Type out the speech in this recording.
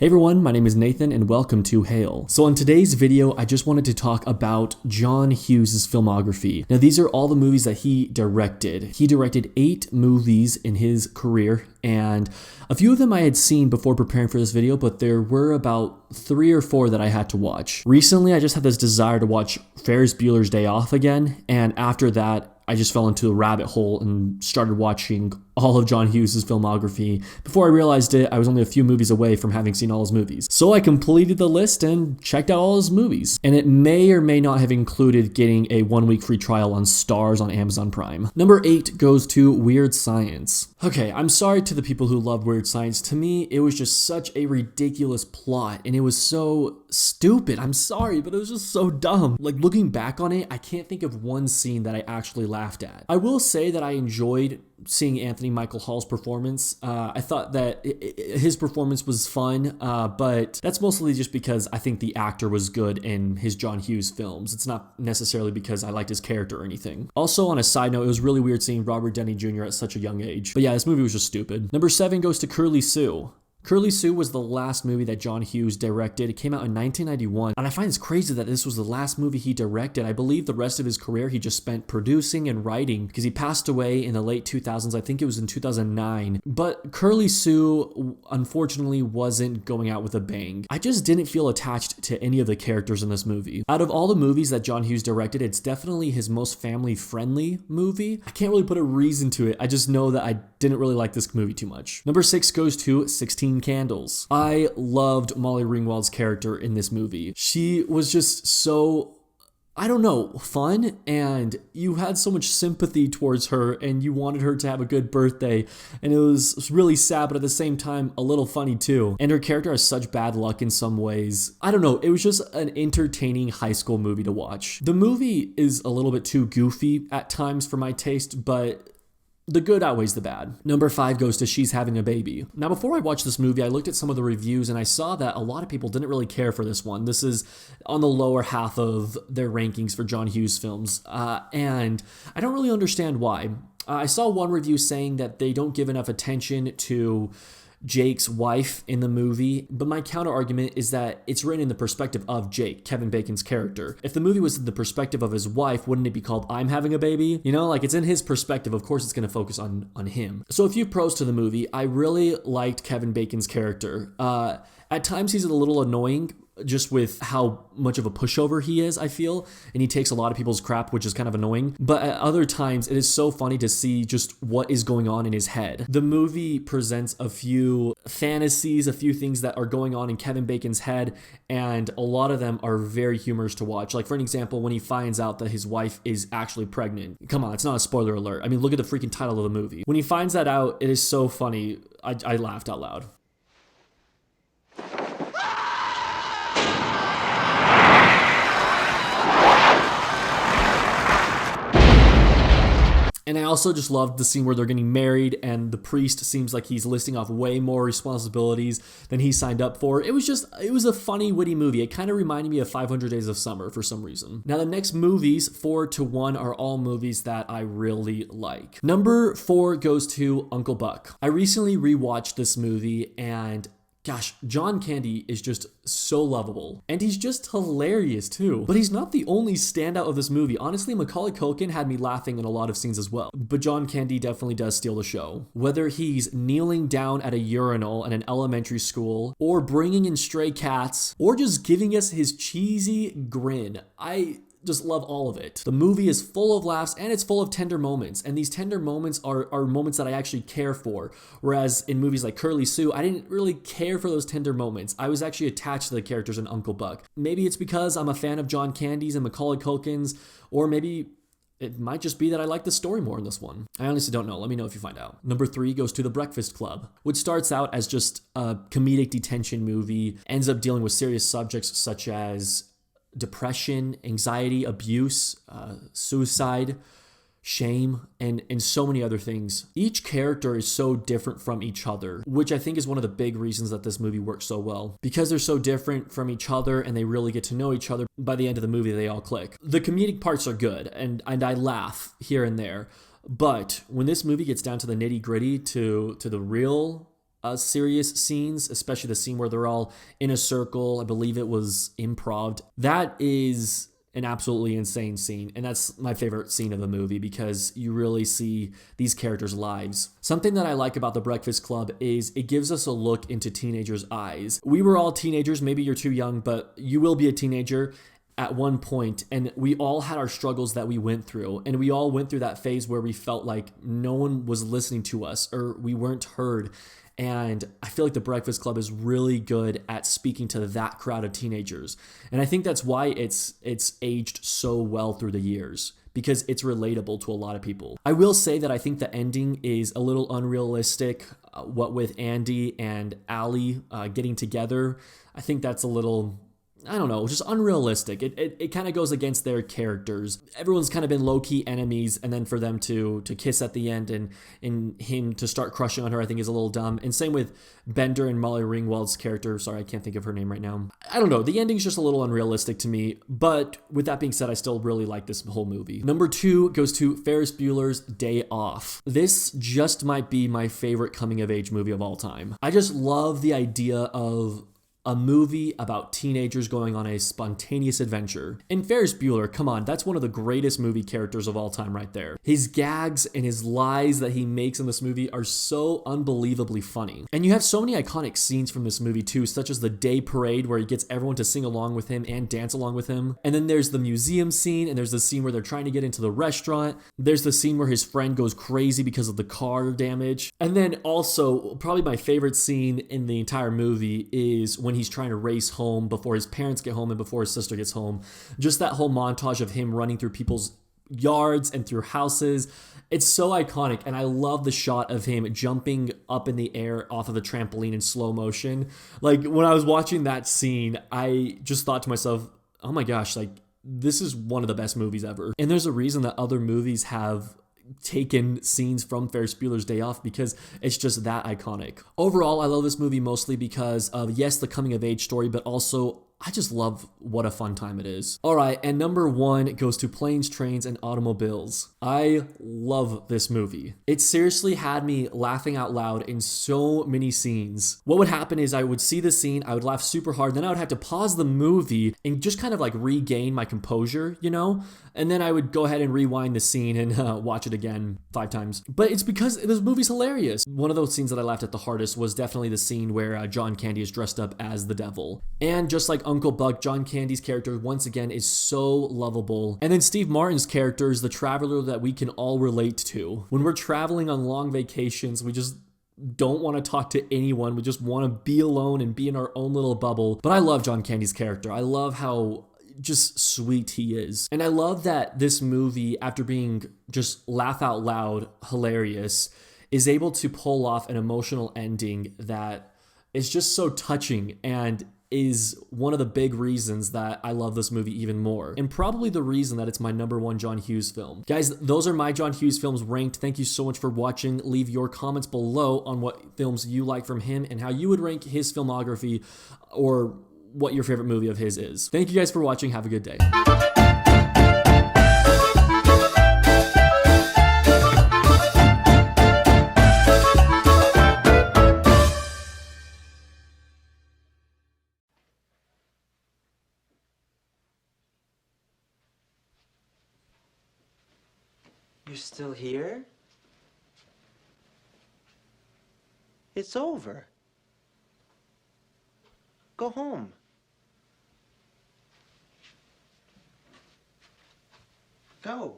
Hey everyone, my name is Nathan and welcome to Hale. So in today's video, I just wanted to talk about John Hughes' filmography. Now these are all the movies that he directed. He directed 8 movies in his career, and a few of them I had seen before preparing for this video, but there were about 3 or 4 that I had to watch. Recently, I just had this desire to watch Ferris Bueller's Day Off again, and after that, I just fell into a rabbit hole and started watching all of John Hughes' filmography. Before I realized it, I was only a few movies away from having seen all his movies. So I completed the list and checked out all his movies. And it may or may not have included getting a 1-week free trial on Stars on Amazon Prime. Number 8 goes to Weird Science. Okay, I'm sorry to the people who love Weird Science. To me, it was just such a ridiculous plot, and it was so stupid. I'm sorry, but it was just so dumb. Like, looking back on it, I can't think of one scene that I actually laughed at. I will say that I enjoyed seeing Anthony Michael Hall's performance. I thought that his performance was fun, but that's mostly just because I think the actor was good in his John Hughes films. It's not necessarily because I liked his character or anything. Also, on a side note, it was really weird seeing Robert Downey Jr. at such a young age. But yeah, this movie was just stupid. Number 7 goes to Curly Sue. Curly Sue was the last movie that John Hughes directed. It came out in 1991, and I find it's crazy that this was the last movie he directed. I believe the rest of his career he just spent producing and writing, because he passed away in the late 2000s. I think it was in 2009. But Curly Sue, unfortunately, wasn't going out with a bang. I just didn't feel attached to any of the characters in this movie. Out of all the movies that John Hughes directed, it's definitely his most family-friendly movie. I can't really put a reason to it. I just know that I didn't really like this movie too much. Number 6 goes to 16 Candles. I loved Molly Ringwald's character in this movie. She was just so, I don't know, fun, and you had so much sympathy towards her, and you wanted her to have a good birthday, and it was really sad, but at the same time, a little funny too. And her character has such bad luck in some ways. I don't know, it was just an entertaining high school movie to watch. The movie is a little bit too goofy at times for my taste, but the good outweighs the bad. Number 5 goes to She's Having a Baby. Now, before I watched this movie, I looked at some of the reviews and I saw that a lot of people didn't really care for this one. This is on the lower half of their rankings for John Hughes films, and I don't really understand why. I saw one review saying that they don't give enough attention to Jake's wife in the movie, but my counter argument is that it's written in the perspective of Jake, Kevin Bacon's character. If the movie was in the perspective of his wife, wouldn't it be called I'm Having a Baby? You know, like, it's in his perspective. Of course it's going to focus on him. So a few pros to the movie. I really liked Kevin Bacon's character. At times he's a little annoying, just with how much of a pushover he is, I feel, and he takes a lot of people's crap, which is kind of annoying. But at other times, it is so funny to see just what is going on in his head. The movie presents a few fantasies, a few things that are going on in Kevin Bacon's head, and a lot of them are very humorous to watch. Like, for an example, when he finds out that his wife is actually pregnant. Come on, it's not a spoiler alert. I mean, look at the freaking title of the movie. When he finds that out, it is so funny. I laughed out loud. And I also just loved the scene where they're getting married and the priest seems like he's listing off way more responsibilities than he signed up for. It was a funny, witty movie. It kind of reminded me of 500 Days of Summer for some reason. Now the next movies, 4 to 1, are all movies that I really like. Number 4 goes to Uncle Buck. I recently rewatched this movie, and gosh, John Candy is just so lovable. And he's just hilarious too. But he's not the only standout of this movie. Honestly, Macaulay Culkin had me laughing in a lot of scenes as well. But John Candy definitely does steal the show. Whether he's kneeling down at a urinal in an elementary school, or bringing in stray cats, or just giving us his cheesy grin, I just love all of it. The movie is full of laughs and it's full of tender moments, and these tender moments are moments that I actually care for, whereas in movies like Curly Sue, I didn't really care for those tender moments. I was actually attached to the characters in Uncle Buck. Maybe it's because I'm a fan of John Candy's and Macaulay Culkin's, or maybe it might just be that I like the story more in this one. I honestly don't know. Let me know if you find out. Number 3 goes to The Breakfast Club, which starts out as just a comedic detention movie, ends up dealing with serious subjects such as depression, anxiety, abuse, suicide, shame, and so many other things. Each character is so different from each other, which I think is one of the big reasons that this movie works so well. Because they're so different from each other and they really get to know each other, by the end of the movie they all click. The comedic parts are good, and I laugh here and there, but when this movie gets down to the nitty-gritty, to the real serious scenes, especially the scene where they're all in a circle. I believe it was improv. That is an absolutely insane scene, and that's my favorite scene of the movie because you really see these characters' lives. Something that I like about The Breakfast Club is it gives us a look into teenagers' eyes. We were all teenagers, maybe you're too young, but you will be a teenager at one point, and we all had our struggles that we went through, and we all went through that phase where we felt like no one was listening to us or we weren't heard. And I feel like The Breakfast Club is really good at speaking to that crowd of teenagers. And I think that's why it's aged so well through the years, because it's relatable to a lot of people. I will say that I think the ending is a little unrealistic, what with Andy and Allie getting together. I think that's a little, I don't know, just unrealistic. It kind of goes against their characters. Everyone's kind of been low-key enemies, and then for them to kiss at the end and him to start crushing on her, I think is a little dumb. And same with Bender and Molly Ringwald's character. Sorry, I can't think of her name right now. I don't know. The ending's just a little unrealistic to me. But with that being said, I still really like this whole movie. Number 2 goes to Ferris Bueller's Day Off. This just might be my favorite coming-of-age movie of all time. I just love the idea of a movie about teenagers going on a spontaneous adventure. And Ferris Bueller, come on, that's one of the greatest movie characters of all time right there. His gags and his lies that he makes in this movie are so unbelievably funny. And you have so many iconic scenes from this movie too, such as the day parade where he gets everyone to sing along with him and dance along with him. And then there's the museum scene, and there's the scene where they're trying to get into the restaurant. There's the scene where his friend goes crazy because of the car damage. And then also, probably my favorite scene in the entire movie is when he's trying to race home before his parents get home and before his sister gets home. Just that whole montage of him running through people's yards and through houses. It's so iconic, and I love the shot of him jumping up in the air off of the trampoline in slow motion. Like, when I was watching that scene, I just thought to myself, oh my gosh, like, this is one of the best movies ever. And there's a reason that other movies have taken scenes from Ferris Bueller's Day Off, because it's just that iconic. Overall, I love this movie mostly because of, yes, the coming of age story, but also I just love what a fun time it is. All right, and number 1 goes to Planes, Trains, and Automobiles. I love this movie. It seriously had me laughing out loud in so many scenes. What would happen is I would see the scene, I would laugh super hard, then I would have to pause the movie and just kind of like regain my composure, you know? And then I would go ahead and rewind the scene and watch it again 5 times. But it's because this movie's hilarious. One of those scenes that I laughed at the hardest was definitely the scene where John Candy is dressed up as the devil. And just like Uncle Buck, John Candy's character, once again, is so lovable. And then Steve Martin's character is the traveler that we can all relate to. When we're traveling on long vacations, we just don't want to talk to anyone. We just want to be alone and be in our own little bubble. But I love John Candy's character. I love how just sweet he is. And I love that this movie, after being just laugh out loud hilarious, is able to pull off an emotional ending that is just so touching and is one of the big reasons that I love this movie even more, and probably the reason that it's my number 1 John Hughes film. Guys, those are my John Hughes films ranked. Thank you so much for watching. Leave your comments below on what films you like from him and how you would rank his filmography, or what your favorite movie of his is. Thank you guys for watching. Have a good day. You're still here? It's over. Go home. Go.